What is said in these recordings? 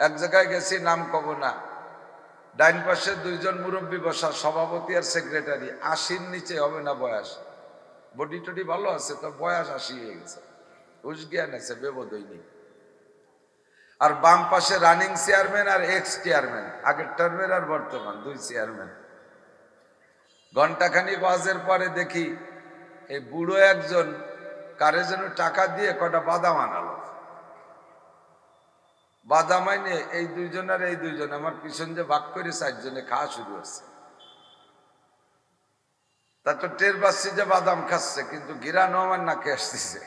এক জায়গায় গেছি, নাম কব না, ডাইন পাশে দুইজন মুরব্বী বসা, সভাপতি আর সেক্রেটারি। ৮০-র নিচে হবে না বয়স, বডি টডি ভালো আছে, তো বয়স ৮০ হয়ে গেছে, হুশ জ্ঞান আছে, বেবোধই নেই। আর বাম পাশে রানিং চেয়ারম্যান আর এক্স চেয়ারম্যান, আগের টার্মের আর বর্তমান, দুই চেয়ারম্যান। ঘন্টাখানিক ওয়াজের পরে দেখি এই বুড়ো একজন কারে যেন টাকা দিয়ে কটা বাদাম আনালো। বাদাম আইনে এই দুইজন আর এই দুইজন আমার পিছন যে ভাগ করে 4 জনে খাওয়া শুরু হচ্ছে। তা তো টের পাচ্ছি যে বাদাম খাচ্ছে, কিন্তু গিরানো আমার নাকে আসতেছে।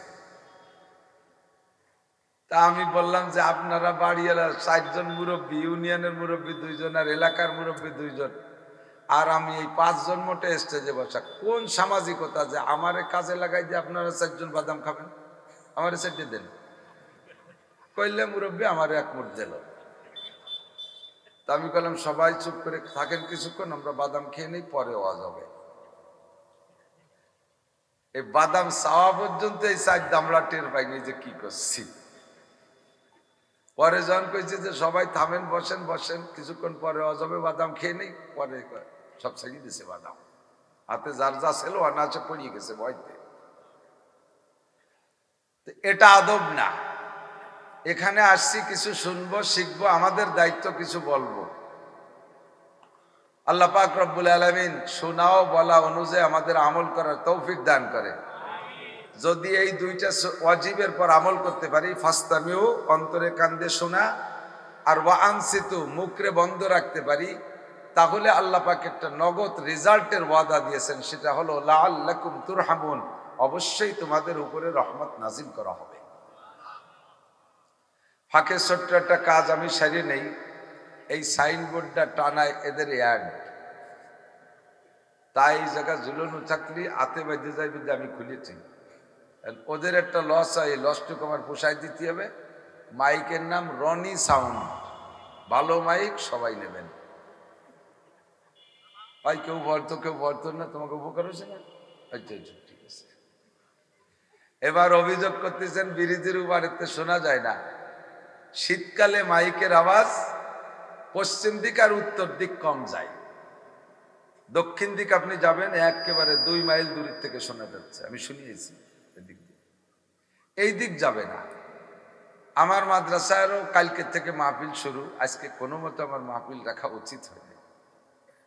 তা আমি বললাম যে আপনারা বাড়িওয়ালা 4 জন মুরব্বী, ইউনিয়নের মুরব্বী 2 জন আর এলাকার মুরব্বী 2 জন, আর আমি এই 5 জন মোটে স্টেজে বসা, কোন সামাজিকতা যে আমারে কাজে লাগাই যে আপনারা 4 জন বাদাম খাবেন, আমারে সেটে দেন কইলে মুরব্বী আমার এক মুঠ দিল। তা আমি বললাম সবাই চুপ করে থাকেন কিছুক্ষণ, আমরা বাদাম খেয়ে নিই, পরে ওয়াজ হবে। এই বাদাম চাওয়া পর্যন্ত এই 4 দামড়া টের পাইনি যে কি করছি। পরে যখন কইছে যে সবাই থামেন, বসেন বসেন, কিছুক্ষণ পরে ওয়াজ হবে, বাদাম খেয়ে নেই, পরে সব ছেড়ে দিছে বাদাম। হাতে যার যা ছিল অনাচে পড়িয়ে গেছে ভয়তে। এটা আদব না। এখানে আসছি কিছু শুনবো, শিখবো, আমাদের দায়িত্ব কিছু বলবো। আল্লাহ পাক রব্বুল আলামিন শোনাও বলা অনুযায়ী আমাদের আমল করার তৌফিক দান করে। যদি এই 2টা ওয়াজিবের পর আমল করতে পারি, ফাস্তামিউ অন্তরে কান্দে শোনা, আর ওয়ানসিতু মুখরে বন্ধ রাখতে পারি, তাহলে আল্লাহ পাক একটা নগদ রেজাল্টের ওয়াদা দিয়েছেন, সেটা হলো লাআল্লাকুম তুরহামুন, অবশ্যই তোমাদের উপরে রহমত নাজিল করা হবে। ফাঁকে ছোট্ট একটা কাজ আমি সারিয়ে নেই, এই সাইনবোর্ডটা টানায় এদের অ্যাড, তাই এই জায়গা ঝুলনো থাকলে হাতে বেঁধে যাইবে যে আমি খুলেছি। ওদের একটা লস হয়, এই লসটুকু আমার পোষায় দিতে হবে। মাইকের নাম রনি সাউন্ড, ভালো মাইক, সবাই নেবেন। ভাই কেউ বলতো কেউ বলতো না, তোমাকে উপকার হয়েছে না? আচ্ছা আচ্ছা ঠিক আছে। এবার অভিযোগ করতেছেন ব্রিজের বাড়িতে শোনা যায় না। শীতকালে মাইকের আওয়াজ পশ্চিম দিক আর উত্তর দিক কম যায়, দক্ষিণ দিক আপনি যাবেন একেবারে 2 মাইল দূরের থেকে শোনা যাচ্ছে, আমি শুনিয়েছি। এদিক দিয়ে এই দিক যাবে না। আমার মাদ্রাসারও কালকে থেকে মাহফিল শুরু, আজকে কোনো মতো আমার মাহফিল রাখা উচিত হয়নি।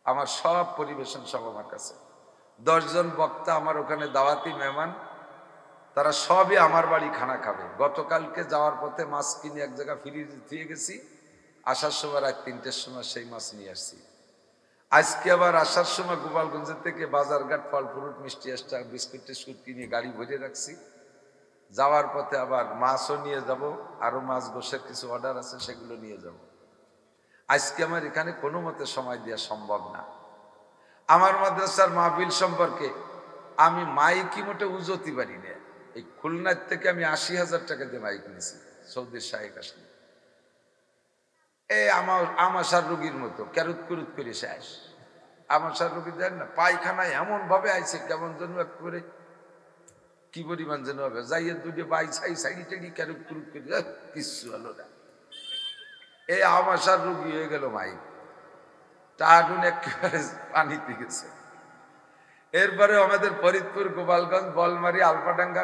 আমার সব পরিবেশন সব আমার কাছে, 10 জন বক্তা আমার ওখানে দাওয়াতি মেহমান, তারা সবই আমার বাড়ি খানা খাবে। গতকালকে যাওয়ার পথে মাছ কিনে এক জায়গা ফ্রিজে দিয়ে গেছি, আসার সময় রাত 3টের সময় সেই মাছ নিয়ে আসছি। আজকে আবার আসার সময় গোপালগঞ্জের থেকে বাজারঘাট ফল ফ্রুট মিষ্টি এক্সট্রা বিস্কুট টিস্কুট কিনে গাড়ি ভরে রাখছি। যাওয়ার পথে আবার মাছও নিয়ে যাব, আরো মাছ গোশের কিছু অর্ডার আছে, সেগুলো নিয়ে যাব। আজকে আমার এখানে কোনো মতে সময় দেওয়া সম্ভব না। আমার মাদ্রাসার মাহফিল সম্পর্কে আমি মাইকি মোটে উজতি পারি না। এই খুলনার থেকে আমি 80,000 টাকা দিয়ে মাইক নিয়েছি, সৌদির শাহেক আসলে। এই আমাশার রোগীর মতো ক্যারুত কুরুত করে শেষ। আমাশার রোগী দেন না, পায়খানায় এমন ভাবে আইছে, কেমন যেন একবারে কি পরিমাণ যেন হবে, যাইয়ে 2 বাই সাইডি টাইডি ক্যারুত কুরুত করে কিচ্ছু হলো না। এই আমাশার রোগী হয়ে গেল মাইক, টাগুন একেবারে পানিতে গেছে। এরপরে আমাদের ফরিদপুর, গোপালগঞ্জ, বলমারি, আলফাডাঙ্গা,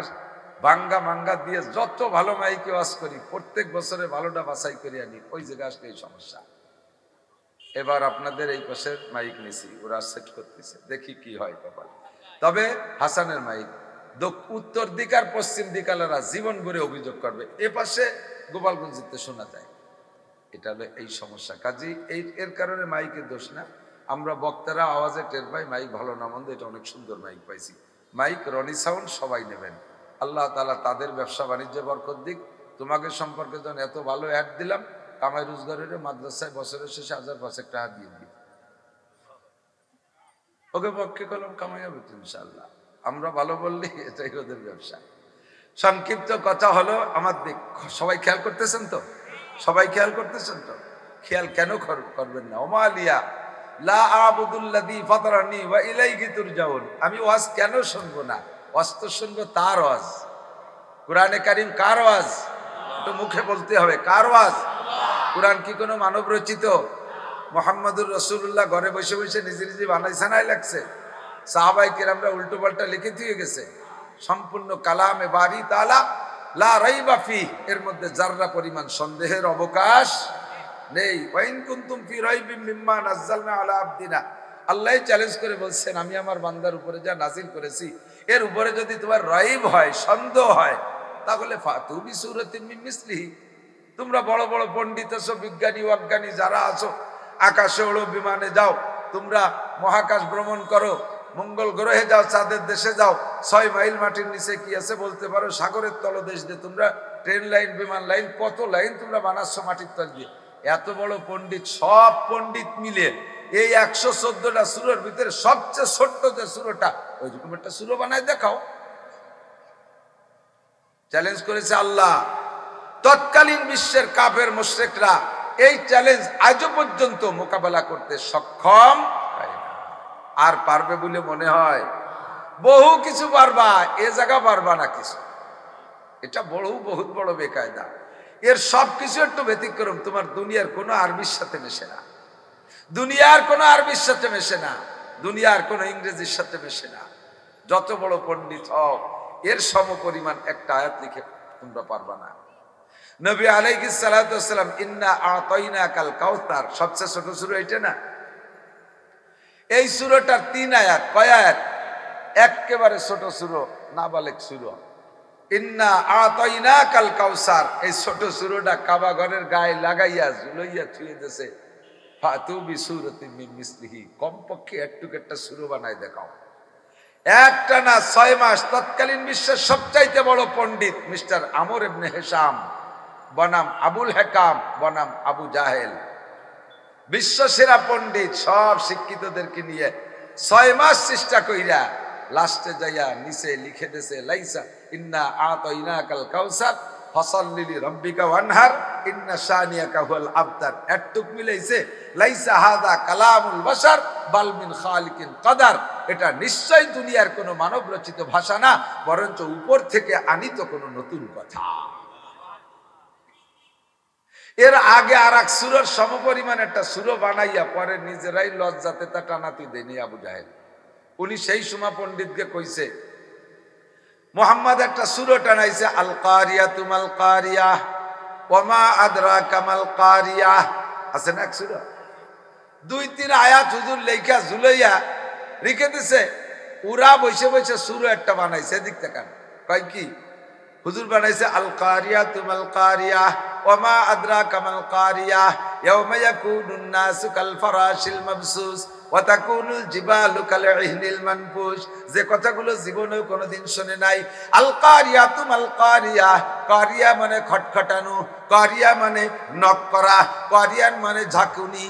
ভাঙ্গা মাঙ্গা দিয়ে যত ভালো মাইকে ওয়াজ করি, প্রত্যেক বছরে ভালোটা বাছাই করে আনি, ওই জায়গায় আসলে এই সমস্যা। এবার আপনাদের এই পাশের মাইক নিছি, ওরা সেট করতেছে, দেখি কি হয় কপাল। তবে হাসানের মাইক উত্তর দিক আর পশ্চিম দিকালেরা জীবন ভরে অভিযোগ করবে, এ পাশে গোপালগঞ্জে শোনা যায়। এটা হলো এই সমস্যা। কাজী এর কারণে মাইকের দোষ না, আমরা বক্তারা আওয়াজে টের পাই মাইক ভালো না মন্দ। এটা অনেক সুন্দর মাইক পাইছি, মাইক রনি সাউন্ড, সবাই নেবেন। আল্লাহ তাআলা তাদের ব্যবসা বাণিজ্যে বরকত দিক। তোমাকে সম্পর্কে যখন এত ভালো অ্যাড দিলাম, কামাই রোজগারের মাদ্রাসায় বছরের শেষে 1000-5 টাকা দিয়ে দিই, ওকে পক্ষে কলম কামাই হবে তো ইনশাআল্লাহ। আমরা ভালো বললে এটাই ওদের ব্যবসা। সংক্ষিপ্ত কথা হলো আমার দিক, সবাই খেয়াল করতেছেন তো? সবাই খেয়াল করতেছেন তো? খেয়াল কেন করবেন না? ওমালিয়া লা আবুদুল্লাযী ফাতারানি ওয়া ইলাইহি তুরজাউন। আমি ওয়াজ কেন শুনবো না? ওয়াজ তো শুনবো তার ওয়াজ। কোরআনে কারীম কার ওয়াজ? তো মুখে বলতে হবে কার ওয়াজ? কোরআন কি কোনো মানব রচিত? মুহাম্মদুর রাসূলুল্লাহ ঘরে বসে বসে নিজে নিজে বানাইছে নাই লাগছে? সাহাবায়ে কেরামরা উল্টো পাল্টা লিখে দিয়ে গেছে। সম্পূর্ণ কালামে বারি তাআলা লা রাইবা ফি, এর মধ্যে যাররা পরিমাণ সন্দেহের অবকাশ নেই। ওয়াইন কুনতুম ফি রাইবিম মিম্মা নাযালনা আলা আবদিনা, আল্লাহ চ্যালেঞ্জ করে বলছেন আমি আমার বান্দার উপরে যা নাজিল করেছি এর উপরে যদি তোমার রাইব হয়, সন্দেহ হয়, তাহলে ফাতু বিসূরাতিন মিন মিসলিহি, তোমরা বড় বড় পণ্ডিত আছো, বিজ্ঞানী অজ্ঞানী যারা আছো, আকাশে ওড়ো, বিমানে যাও, তোমরা মহাকাশ ভ্রমণ করো, মঙ্গল গ্রহে যাও, চাঁদের দেশে যাও, 6 মাইল মাটির নিচে কি আছে বলতে পারো, সাগরের তলদেশ দিয়ে তোমরা ট্রেন লাইন, বিমান লাইন, কত লাইন তোমরা বানাচ্ছ মাটির তল দিয়ে। এত বড় পণ্ডিত, সব পণ্ডিত মিলে এই 114টা সূরার ভিতরে সবচেয়ে ছোট্ট যে সূরাটা, ওইরকম একটা সূরা বানায় দেখাও। চ্যালেঞ্জ করেছে আল্লাহ। তৎকালীন বিশ্বের কাফের মুশরিকরা এই চ্যালেঞ্জ আজও পর্যন্ত মোকাবেলা করতে সক্ষম হয় না। আর পারবে বলে মনে হয়? বহু কিছু পারবা, এ জায়গা পারবা না কিছু। এটা বহুত বড় বেকায়দা। এর সব কিছু একটু ব্যতিক্রম। তোমার দুনিয়ার কোনো আরবির সাথে মেশে না, দুনিয়ার কোনো আরবির সাথে মেশে না, দুনিয়ার কোনো ইংরেজির সাথে মেশে না। যত বড় পণ্ডিত হও, এর সমপরিমাণ একটা আয়াত লিখে তোমরা পারবা না। নবী আলাইহিস সালাতু ওয়াস সালাম ইন্না আতাইনাকাল কাউসার, সবচেয়ে ছোট সূরা এটা না? এই সূরাটার 3 আয়াত। কয় আয়াত? একেবারে ছোট সূরা, নাবালেগ সূরা। ইন্না আতাইনাকাল কাউসার, এই ছোট সূরাটা কাবা ঘরের গায়ে লাগাইয়া ঝুলাইয়া থুয়ে দেছে। ফাতু বিসূরাতিন মিন মিসলিহি, কমপক্ষে একটুক একটা সূরা বানায় দেখাও। একটা না 6 মাস তৎকালীন বিশ্বের সবচাইতে বড় পণ্ডিত মিস্টার আমর ইবনে হিশাম বনাম আবুল হেকাম বনাম আবু জাহেল, বিশ্বসেরা পণ্ডিত, সব শিক্ষিতদেরকে নিয়ে 6 মাস চেষ্টা কইরা লাস্টে যাইয়া নিচে লিখে দিয়েছে লাইসা ইন্না আতাইনাকাল কাউসার ফাসাল্লি লিরাব্বিকা ওয়ানহার ইন্না শানিয়াকা হুয়াল আবতার। এটুক মিলাইছে লাইসা হাযা কালামুল বাশার বাল মিন খালিকিন কাদার, এটা নিশ্চয় দুনিয়ার কোনো মানব রচিত ভাষা না, বরঞ্চ উপর থেকে আনিত কোনো নতুন কথা। এর আগে আর এক সূরার সমপরিমাণ একটা সূরা বানাইয়া পরে নিজেরাই লজ্জাতে তা টানাতি দেয়নি আবু জাহেল। উনি সেই সময় পণ্ডিতকে কইছে, মুহাম্মদ একটা সূরা টানাইছে আল কারিয়াতু মাল কারিয়াহ ওয়া মা আদরাকা মাল কারিয়াহ, আছে না এক সূরা? 2-3 আয়াত হুজুর লেখা ঝুলাইয়া রেখে দিছে। ওরা বসে বসে সূরা একটা বানাইছে, এদিক তাকান। কয় কি? হুজুর বানাইছে আল কারিয়াতু মাল কারিয়াহ ওয়া মা আদরাকা মাল কারিয়াহ ইয়াওমা ইয়াকুনুন নাসু কাল ফারাশিল মাবসুস ওয়া তাকুনুল জিবালু কাল ইহনিল মানফুস, যে কথাগুলো জীবনেও কোনোদিন শুনে নাই। আল কারিয়াতু মাল কারিয়াহ, কারিয়া মানে খটখটানো, কারিয়া মানে নক করা, কারিয়ান মানে ঝাঁকুনি।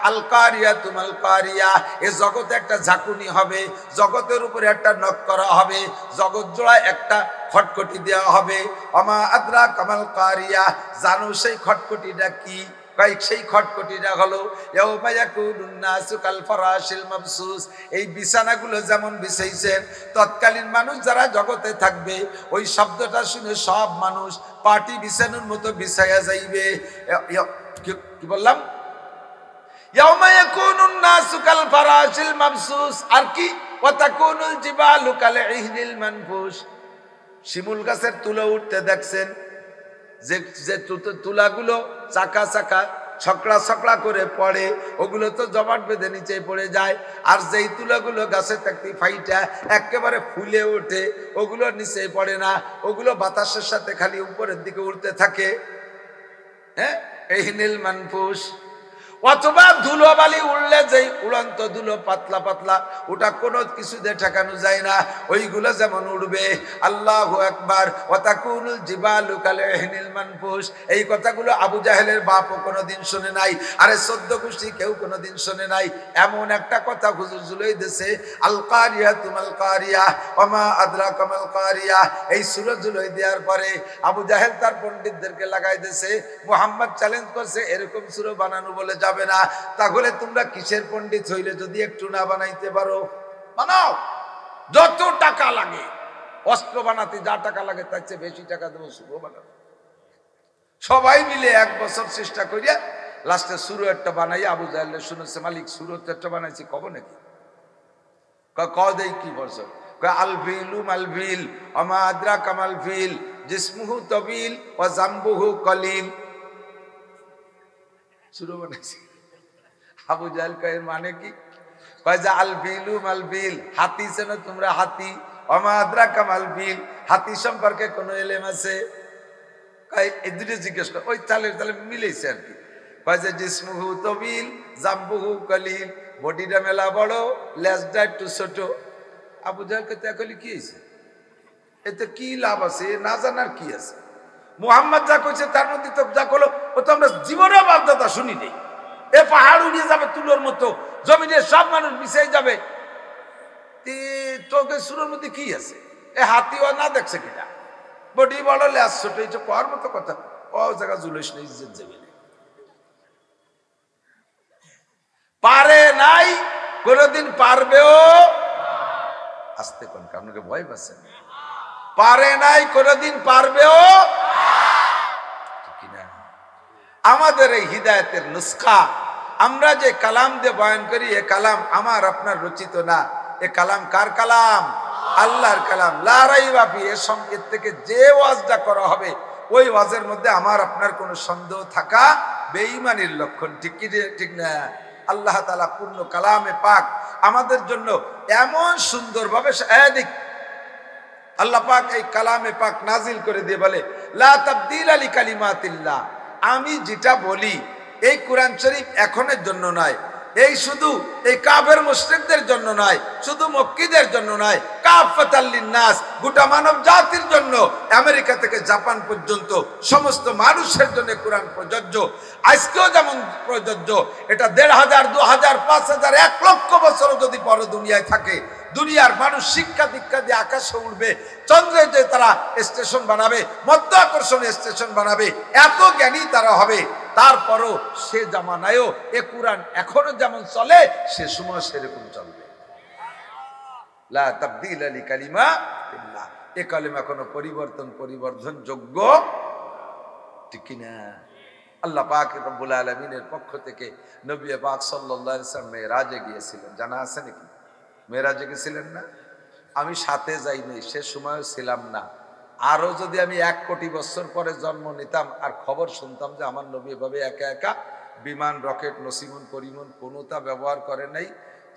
আল কারিয়াতু মাল কারিয়া, এ জগতে একটা ঝাঁকুনি হবে, জগতের উপরে একটা নক করা হবে, জগৎ জোড়ায় একটা খটখটি দেওয়া হবে। আমা আদরাকা মাল কারিয়া, জানো সেই খটখটিটা কি? সেই খটখটিটা হলো ইয়াউমা ইয়াকুনুন নাসু কাল ফারাশিল মাবসুস, এই বিছানাগুলো যেমন বিছাইছেন, তৎকালীন মানুষ যারা জগতে থাকবে ওই শব্দটা শুনে সব মানুষ পাটি বিছানোর মতো বিছায়া যাইবে। কি বললাম? ইয়াউমা ইয়াকুনুন নাসু কাল ফারাশিল মাবসুস, আর কি ওয়া তাকুনুল জিবালু কাল ইহনিল মানফুস। শিমুল গাছের তুলা উঠতে দেখছেন, যে তুলাগুলো চাকা চাকা ছকড়া ছকড়া করে পড়ে, ওগুলো তো জমাট বেঁধে নিচে পড়ে যায়। আর যেই তুলাগুলো গাছে থাকতে ফাইটা একেবারে ফুলে ওঠে, ওগুলো নিচে পড়ে না, ওগুলো বাতাসের সাথে খালি উপরের দিকে উঠতে থাকে। হ্যাঁ, ইহনিল মানফুস। অথবা ধুলোবালি উড়লে যেই উড়ন্ত ধুলো পাতলা পাতলা, ওটা কোনো কিছুতে ঠেকানো যায় না, ওইগুলো যেমন উড়বে। আল্লাহু আকবার। ওয়া তাকুনুল জিবালু কাল ইহনিল মানফুস, এই কথাগুলো আবু জাহেলের বাপও কোনোদিন শুনে নাই, আরে 14 গোষ্ঠী কেউ কোনোদিন শুনে নাই। এমন একটা কথা হুজুর জুলাই দিয়েছে, আল কারিয়াতু মাল কারিয়াহ ওয়া মা আদরাকা মাল কারিয়াহ। এই সূরা জুলাই দেওয়ার পরে আবু জাহেল তার পণ্ডিতদেরকে লাগাই দিয়েছে। মুহাম্মদ চ্যালেঞ্জ করছে এরকম সূরা বানানো বলে যাবে না। তাহলে তোমরা কিসের পণ্ডিত হইলে যদি একটু না বানাইতে পারো? বানাও, যত টাকা লাগে, অস্ত্র বানাতে যা টাকা লাগে তার চেয়ে বেশি টাকা দেবো সূরা বানাবো। সবাই মিলে 1 বছর চেষ্টা করিয়া লাস্টে সুরো একটা বানাই। আবু জাহেল শুনেছে মালিক সুরো একটা বানাইছি, কব নাকি? দেই কি বলছো? আল ফিলু মাল ফিল আমা আদ্রা কামাল ফিল জিসমুহু তবিল ওয়া জামবুহু কলিল। সুরো বানাইছি। আবু জাহেল কয় মানে কি? কয় যে আল ফিলু মাল ফিল, হাতি চেনো তোমরা হাতি? আমা আদ্রা কামাল ফিল, হাতি সম্পর্কে কোনো এলেম আছে? কয় এই দুটো জিজ্ঞেস কর, ওই তালে মিলেছে আর কি। কয় যে জিসমুহু তবিল জামবুহু কলিল, বডিটা মেলা বড়, লেজটা একটু ছোট। আবু জাহেলকে দেখলি কি হয়েছে? এতে কি লাভ আছে? না জানার কি আছে? মুহাম্মদ যা কইছে তার মধ্যে তো যা করলো ও তো আমরা জীবনেও বাধ্যতা শুনি নেই। এ পাহাড় উড়িয়ে যাবে তুলোর মতো, জমিনে সব মানুষ মিশাই যাবে। তোকে সুরের মধ্যে কি আছে? এ হাতিও না দেখছে কিনা, বডি বড় লেজ ছোট, এইটা কর মতো কথা। ও জায়গা জুলিস নেই, ইজ্জত যাবে না। পারে নাই, কোনদিন পারবেও। আসতে কোন আপনাকে ভয় পাচ্ছেন? পারে নাই, কোনদিন পারবেও কিনা। আমাদের এই হিদায়তের নুসখা, আমরা যে কালাম দিয়ে বয়ান করি, এ কালাম আমার আপনার রচিত না। এ কালাম কার কালাম? আল্লাহর কালাম। লা রাইবা ফি, এর থেকে যে ওয়াজটা করা হবে ওই ওয়াজের মধ্যে আমার আপনার কোনো সন্দেহ থাকা বেঈমানির লক্ষণ। ঠিক কি ঠিক না? আল্লাহ তাআলা পূর্ণ কালামে পাক আমাদের জন্য এমন সুন্দরভাবে আল্লাহ পাক এই কালামে পাক নাজিল করে দিয়ে বলে, লা তাবদীলা লিকালিমাতিল্লাহ। আমি যেটা বলি এই কোরআন শরীফ এখনের জন্য নয়, এই শুধু এই কাফের মুশরিকদের জন্য নয়, শুধু মক্কিদের জন্য নয়, কাফাতাল লিন্নাস, গোটা মানব জাতির জন্য, আমেরিকা থেকে জাপান পর্যন্ত সমস্ত মানুষের জন্য কোরআন প্রযোজ্য। আজকেও যেমন প্রযোজ্য। এটা ১৫০০, ২০০০, ৫০০০, ১ লক্ষ বছরও যদি পরে দুনিয়ায় থাকে, দুনিয়ার মানুষ শিক্ষা দীক্ষা দিয়ে আকাশে উঠবে, চন্দ্রে যে তারা স্টেশন বানাবে, মধ্যাকর্ষণ স্টেশন বানাবে, এত জ্ঞানী তারা হবে। তারপরও সে জামানায়ও এ কোরআন এখনো যেমন চলে, সে সময় সেরকম চলবে। লা তাবদীলা লিকালিমাতিল্লাহ, এ কালিমা কোনো পরিবর্ধন যোগ্য, ঠিক কিনা? আল্লাহ পাক রব্বুল আলামিনের পক্ষ থেকে নবী পাক সাল্লাল্লাহু আলাইহি ওয়াসাল্লাম মেরাজে গিয়েছিলেন, জানা আছে নাকি? মেরাজে গেছিলেন না? আমি সাথে যাইনি, সে সময়ও ছিলাম না। আরো যদি আমি 1 কোটি বছর পরে জন্ম নিতাম আর খবর শুনতাম যে আমার নবী এভাবে একা একা বিমান, রকেট, নসিমন পরিমন কোনোটা ব্যবহার করে নাই,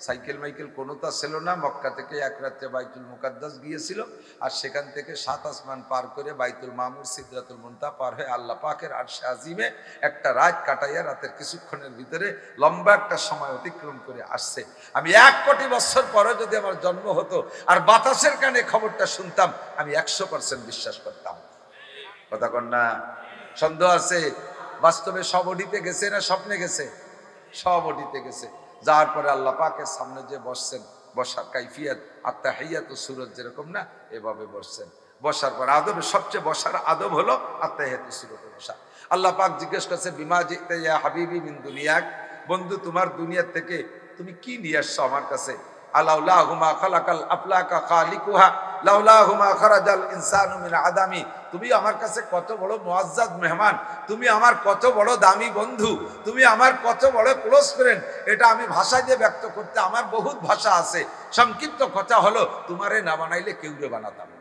সাইকেল মাইকেল কোনোটা ছিল না, মক্কা থেকে 1 রাত্রে বাইতুল মুকাদ্দাস গিয়েছিল, আর সেখান থেকে 7 আসমান পার করে বাইতুল মামুর, সিদরাতুল মুনতাহা পার হয়ে আল্লাহ পাকের আরশে আজিমে একটা রাত কাটাইয়া রাতের কিছুক্ষণের ভিতরে লম্বা একটা সময় অতিক্রম করে আসছে। আমি 1 কোটি বছর পরে যদি আমার জন্ম হতো আর বাতাসের কানে খবরটা শুনতাম, আমি 100% বিশ্বাস করতাম। কথা কন না? সন্দেহ আছে? বাস্তবে সবডিতে গেছে না স্বপ্নে গেছে? সবডিতে গেছে। যার পরে আল্লাহ পাকের সামনে যে বসছেন, বসার কাইফিয়াত আত্তাহিয়াতু সূরত যেরকম না, এভাবে বসছেন। বসার পর আদবের সবচেয়ে বসার আদব হলো আত্তাহিয়াতু সূরতে বসা। আল্লাহ পাক জিজ্ঞেস করছে, বিমা জিতা ইয়া হাবিবি মিন দুনিয়াক, বন্ধু তোমার দুনিয়ার থেকে তুমি কি নিয়ে আসছো আমার কাছে? আলাউলাহুমা খালাকাল আফলাকা খালিকুহা লাউলাহুমা খারাজাল ইনসানু মিন আদামি। তুমি আমার কাছে কত বড় মুআজ্জাজ মেহমান, তুমি আমার কত বড় দামি বন্ধু, তুমি আমার কত বড় ক্লোজ ফ্রেন্ড। এটা আমি ভাষা দিয়ে ব্যক্ত করতে আমার বহুত ভাষা আছে। সংক্ষিপ্ত কথা হলো, তোমারে না বানাইলে কেউরে বানাতাম না।